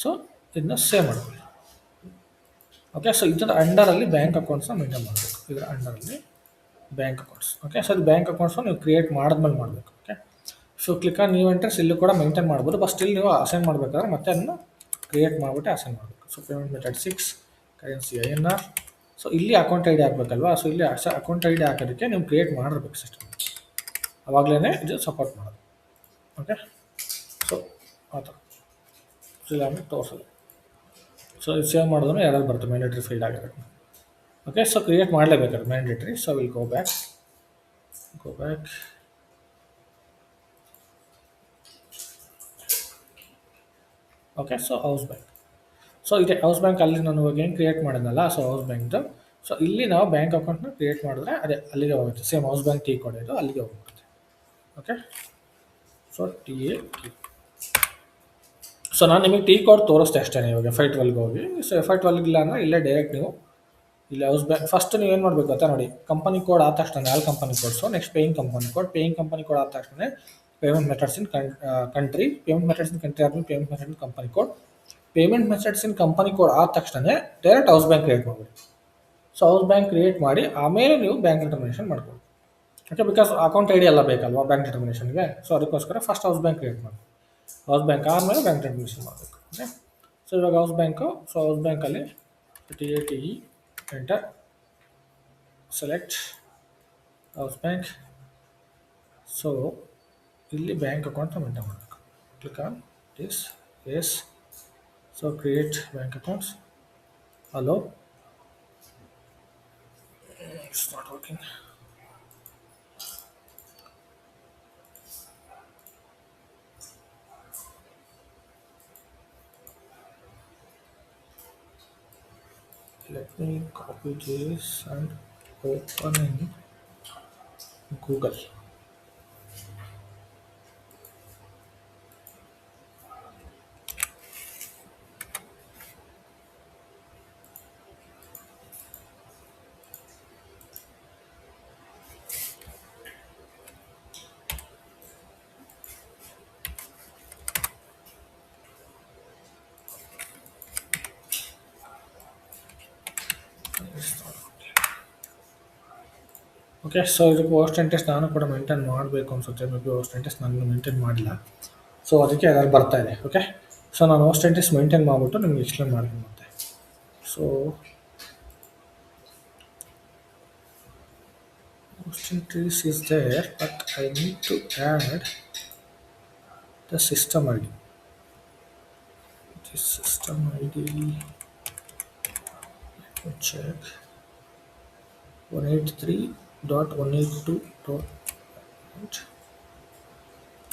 [SPEAKER 1] ಸೊ ಇದನ್ನ ಸೇವ್ ಮಾಡಬೇಕು. ಓಕೆ, ಸೊ ಇದರ ಅಂಡರಲ್ಲಿ ಬ್ಯಾಂಕ್ ಅಕೌಂಟ್ಸ್ನ ಮೇಂಟೈನ್ ಮಾಡಬೇಕು. ಇದರ ಅಂಡರಲ್ಲಿ ಬ್ಯಾಂಕ್ ಅಕೌಂಟ್ಸ್. ಓಕೆ, ಸೊ ಅದು ಬ್ಯಾಂಕ್ ಅಕೌಂಟ್ಸ್ನ ನೀವು ಕ್ರಿಯೇಟ್ ಮಾಡಿದ್ಮೇಲೆ ಮಾಡಬೇಕು. Okay, so click on new entries. ಇಲ್ಲೂ ಕೂಡ ಮೇಂಟೈನ್ ಮಾಡ್ಬೋದು, ಬಟ್ ಸ್ಟಿಲ್ ನೀವು ಅಸೈನ್ ಮಾಡಬೇಕಾದ್ರೆ ಮತ್ತೆ ಅದನ್ನು ಕ್ರಿಯೇಟ್ ಮಾಡಿಬಿಟ್ಟು ಅಸೈನ್ ಮಾಡಬೇಕು. So payment method 6, currency INR. So ಇಲ್ಲಿ ಅಕೌಂಟ್ ID ಹಾಕಬೇಕಲ್ವಾ. ಸೊ ಇಲ್ಲಿ ಅಕೌಂಟ್ ID ಹಾಕೋದಕ್ಕೆ ನೀವು ಕ್ರಿಯೇಟ್ ಮಾಡಿರ್ಬೇಕು ಸಿಸ್ಟಮ್, ಆವಾಗಲೇ ಇದು ಸಪೋರ್ಟ್ ಮಾಡೋದು. ಓಕೆ, ಸೊ ಆ ಥರ. ಸೊ ಇಲ್ಲ ಆಮೇಲೆ ತೋರಿಸೋದು. ಸೊ ಇದು ಸೇವ್ ಮಾಡಿದ್ರು ಯಾರು ಬರುತ್ತೆ ಮ್ಯಾಂಡೇಟ್ರಿ ಫೀಲ್ಡ್ ಆಗಿರುತ್ತೆ. ಓಕೆ, ಸೊ ಕ್ರಿಯೇಟ್ ಮಾಡಲೇಬೇಕಾದ್ರೆ mandatory. So will go back. Okay, so house bank. So ಇದೆ ಹೌಸ್ ಬ್ಯಾಂಕ್. ಅಲ್ಲಿ ನಾನು ಇವಾಗ ಏನು ಕ್ರಿಯೇಟ್ ಮಾಡಿದ್ನಲ್ಲ, ಸೊ ಹೌಸ್ ಬ್ಯಾಂಕ್ದು. ಸೊ ಇಲ್ಲಿ ನಾವು ಬ್ಯಾಂಕ್ ಅಕೌಂಟ್ನ ಕ್ರಿಯೇಟ್ ಮಾಡಿದ್ರೆ ಅದೇ ಅಲ್ಲಿಗೆ ಹೋಗುತ್ತೆ. Same house bank tea code ಇದು ಅಲ್ಲಿಗೆ ಹೋಗುತ್ತೆ. Okay, so TAT. ಸೊ ನಾನು ನಿಮಗೆ ಟೀ ಕೋಡ್ ತೋರಿಸ್ತೆ ಅಷ್ಟೇ. ಇವಾಗ F12ಗೆ ಹೋಗಿ. ಸೊ F12 ಇಲ್ಲ ಅಂದರೆ ಇಲ್ಲೇ ಡೈರೆಕ್ಟ್ ನೀವು ಇಲ್ಲಿ ಹೌಸ್ ಬ್ಯಾಂಕ್ ಫಸ್ಟ್ ನೀವು ಏನು ಮಾಡಬೇಕು ಅಂತ ನೋಡಿ. ಕಂಪನಿ ಕೋಡ್ ಆದ ತಕ್ಷಣ all company codes, next paying company code ಆದ ತಕ್ಷಣ payment methods in country, payment methods in country ಆದಮೇಲೆ payment method in company code, payment methods in company code ಆದ ತಕ್ಷಣ ಡೈರೆಕ್ಟ್ ಹೌಸ್ ಬ್ಯಾಂಕ್ ಕ್ರಿಯೇಟ್ ಮಾಡಬೇಕು. So house bank create ಮಾಡಿ ಆಮೇಲೆ ನೀವು bank information ಮಾಡ್ಕೊಳ್ಳಿ. Okay, because account I D ಎಲ್ಲ ಬೇಕಲ್ವಾ ಬ್ಯಾಂಕ್ ಡಿಟರ್ಮಿನೇಷನ್ಗೆ. ಸೊ ಅದಕ್ಕೋಸ್ಕರ ಫಸ್ಟ್ ಹೌಸ್ ಬ್ಯಾಂಕ್ ಕ್ರಿಯೇಟ್ ಮಾಡಿ, ಹೌಸ್ ಬ್ಯಾಂಕ್ ಆದಮೇಲೆ ಬ್ಯಾಂಕ್ ಡಿಟರ್ಮಿನೇಷನ್ ಮಾಡಬೇಕು. ಓಕೆ, ಸೊ ಇವಾಗ ಹೌಸ್ ಬ್ಯಾಂಕು, ಸೊ ಹೌಸ್ ಬ್ಯಾಂಕಲ್ಲಿ TATE enter, select house bank. So ಇಲ್ಲಿ ಬ್ಯಾಂಕ್ ಅಕೌಂಟ್ ಮೇಂಟೈನ್ ಮಾಡಬೇಕು. Click on this, S. So create bank accounts, hello, it's not working. Let me copy this and open in Google. Okay, so ಇದಕ್ಕೆ host interest ನಾನು ಕೂಡ maintain ಮಾಡಬೇಕು ಅನ್ಸುತ್ತೆ. Maybe host interest ನಾನು maintain ಮಾಡಿಲ್ಲ, so ಅದಕ್ಕೆ ಅದ್ರಲ್ಲಿ ಬರ್ತಾ ಇದೆ. ಓಕೆ, ಸೊ ನಾನು ಹೋಸ್ಟ್ ಇಂಟ್ರೆಸ್ಟ್ ಮೇಂಟೈನ್ ಮಾಡಿಬಿಟ್ಟು ನಿಮ್ಗೆ ಎಕ್ಸ್ಪ್ಲೇನ್ ಮಾಡ್ತೀನಿ ಮತ್ತೆ. So host interest is there, but I need to add the system ID. This system ID, let me check, 183.182.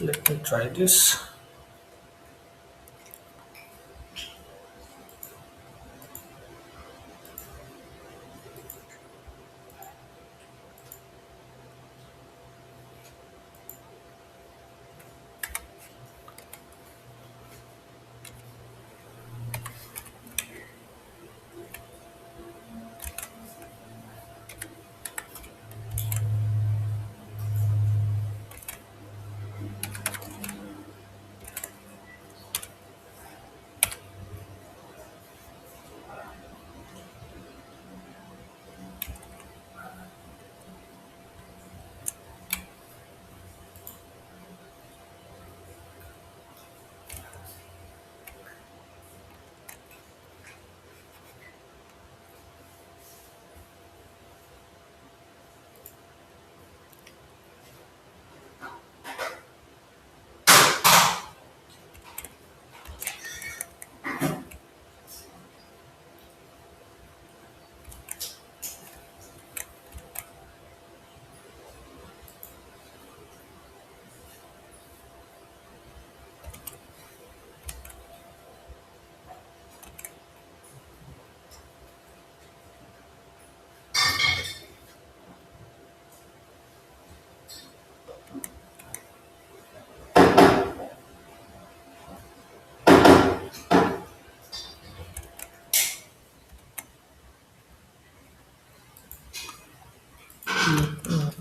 [SPEAKER 1] Let me try this.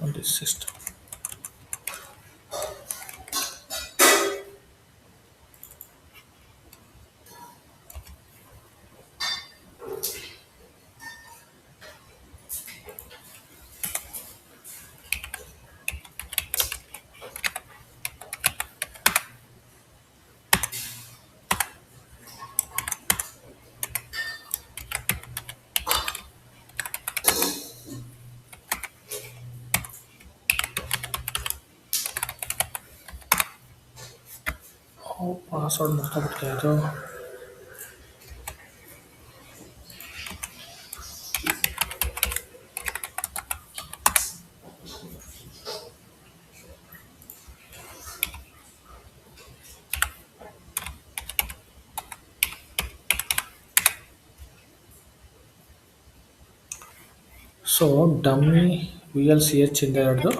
[SPEAKER 1] On this system. Password ಮರ್ತೋಗ್ಬಿಡ್ತಾ ಇದು. So dummy VLCH ಇಂದ ಹಿಡಿದು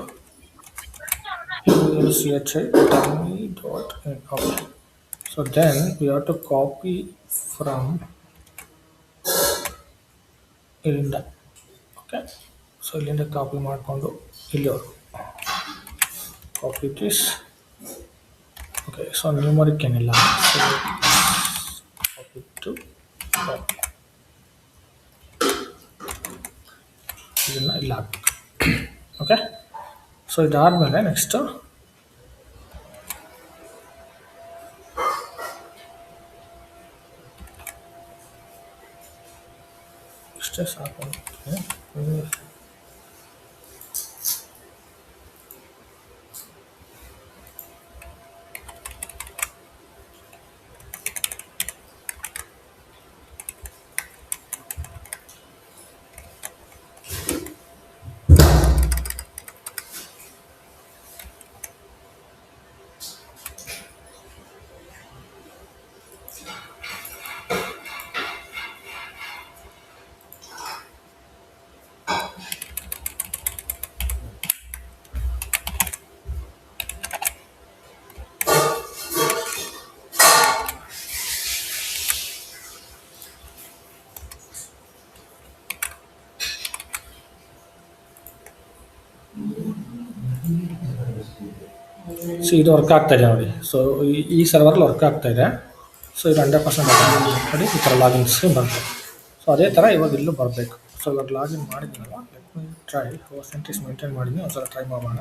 [SPEAKER 1] VLCH dummy dot in. Okay. So then we have to copy from ಇಲ್ಲಿಂದ. Okay, so ಇಲ್ಲಿಂದ copy ಮಾಡಿಕೊಂಡು ಇಲ್ಲಿವರೆಗೂ copy this. Okay, so numeric ಏನಿಲ್ಲ, copy to copy, ಇದನ್ನು ಇಲ್ಲಿ ಹಾಕಬೇಕು. ಓಕೆ, ಸೊ ಇದಾದಮೇಲೆ ನೆಕ್ಸ್ಟು ಇಷ್ಟೇ ಸಾಕು ಅನ್ಸುತ್ತೆ. ಸೊ ಇದು ವರ್ಕ್ ಆಗ್ತಾ ಇದೆ ನೋಡಿ. ಸೊ ಈ ಸರ್ವರಲ್ಲಿ ವರ್ಕ್ ಆಗ್ತಾ ಇದೆ. ಸೊ ಇದು 100% ನೋಡಿ ಈ ಥರ ಲಾಗಿನ್ ಸ್ಕ್ರೀನ್ ಬರುತ್ತೆ. ಸೊ ಅದೇ ಥರ ಇವಾಗ ಇಲ್ಲೂ ಬರಬೇಕು. ಸೊ ಇವಾಗ ಲಾಗಿನ್ ಮಾಡಿದ್ದೀನಲ್ಲ, let me try host entries maintain ಮಾಡಿದ್ದೀನಿ, ಒಂದ್ಸಲ ಟ್ರೈ ಮಾಡೋಣ.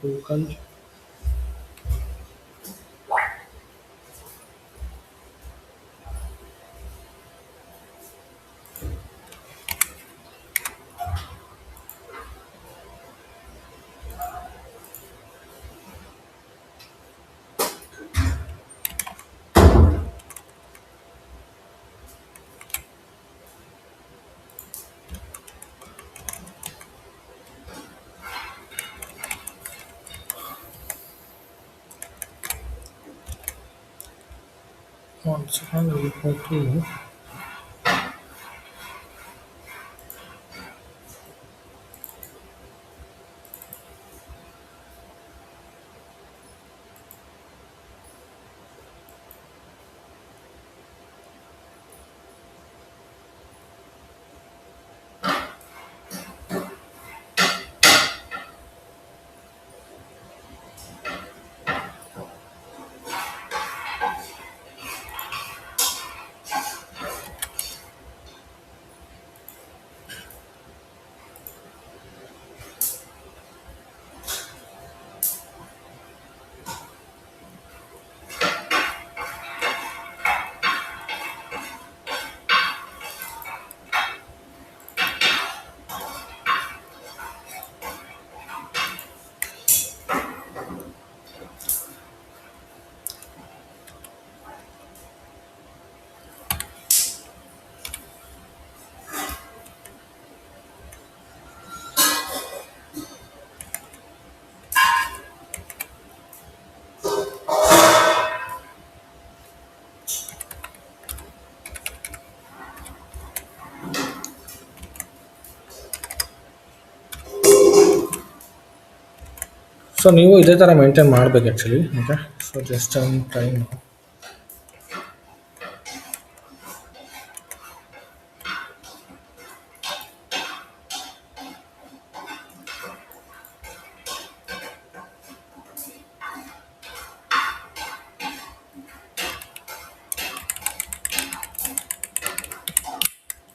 [SPEAKER 1] Google one second, we go to so ನೀವು ಇದೇ ಥರ ಮೇಂಟೈನ್ ಮಾಡಬೇಕು actually. Okay, so just time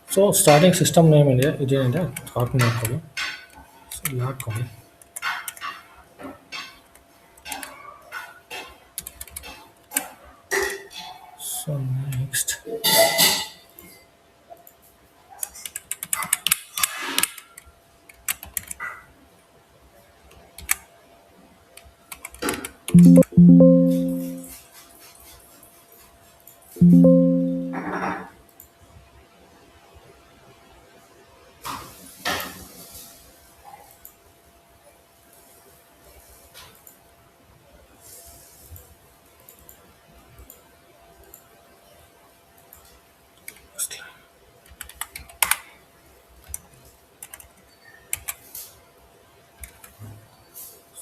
[SPEAKER 1] so starting system name ಇದೆ, ಇದೇನಿದೆ ಕಾಪಿ ಮಾಡ್ಕೊಳ್ಳಿ. ಸೊ ಇಲ್ಲಿ ಹಾಕ್ಕೊಳ್ಳಿ. ಸೊ ನೆಕ್ಸ್ಟ್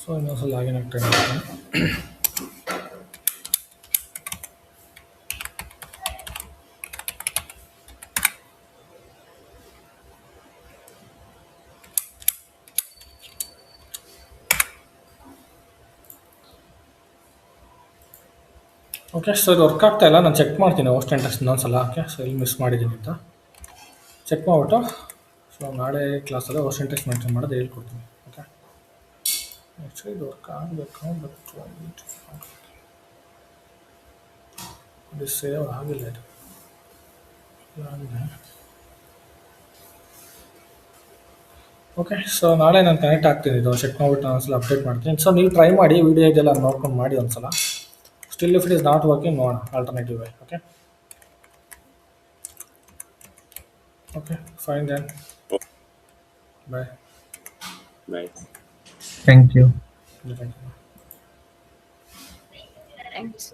[SPEAKER 1] ಸೊ ಇನ್ನೊಂದ್ಸಲ ಲಾಗಿನ್ ಆಗ್ತಾ ಇದೆ. ಓಕೆ, ಸೊ ಇದು ವರ್ಕ್ ಆಗ್ತಾ ಇಲ್ಲ. ನಾನು ಚೆಕ್ ಮಾಡ್ತೀನಿ ಹೋಸ್ಟ್ ಇಂಟ್ರೆಸ್ಟ್ ಇನ್ನೊಂದ್ಸಲ. ಓಕೆ, ಸೊ ಇಲ್ಲಿ ಮಿಸ್ ಮಾಡಿದ್ದೀನಿ ಅಂತ ಚೆಕ್ ಮಾಡಿಬಿಟ್ಟು ಸೊ ನಾಳೆ ಕ್ಲಾಸಲ್ಲಿ ಹೋಸ್ಟ್ ಇಂಟ್ರೆಸ್ಟ್ ಮೆನ್ಷನ್ ಮಾಡೋದು ಹೇಳ್ಕೊಡ್ತೀನಿ. ಓಕೆ, ಆ್ಯಕ್ಚುಲಿ ಇದು ವರ್ಕ್ ಆಗಬೇಕು, ಬಟ್ ಇದು ಸೇವ್ ಆಗಿಲ್ಲ. ಇದು ಆಗಿದೆ. ಓಕೆ, ಸೊ ನಾಳೆ ನಾನು ಕನೆಕ್ಟ್ ಆಗ್ತೀನಿ. ಇದು ಚೆಕ್ ಮಾಡಿಬಿಟ್ಟು ನಾನು ಒಂದ್ಸಲ ಅಪ್ಡೇಟ್ ಮಾಡ್ತೀನಿ. ಸೊ ನೀವು ಟ್ರೈ ಮಾಡಿ, ವಿಡಿಯೋ ಇದೆಲ್ಲ ನೋಡ್ಕೊಂಡು ಮಾಡಿ ಒಂದ್ಸಲ. Still if it is not working, ನೋಡೋಣ alternative way. Okay okay, fine then, bye.
[SPEAKER 2] Bye.
[SPEAKER 4] Thank you.
[SPEAKER 1] Thank you.
[SPEAKER 3] Thanks.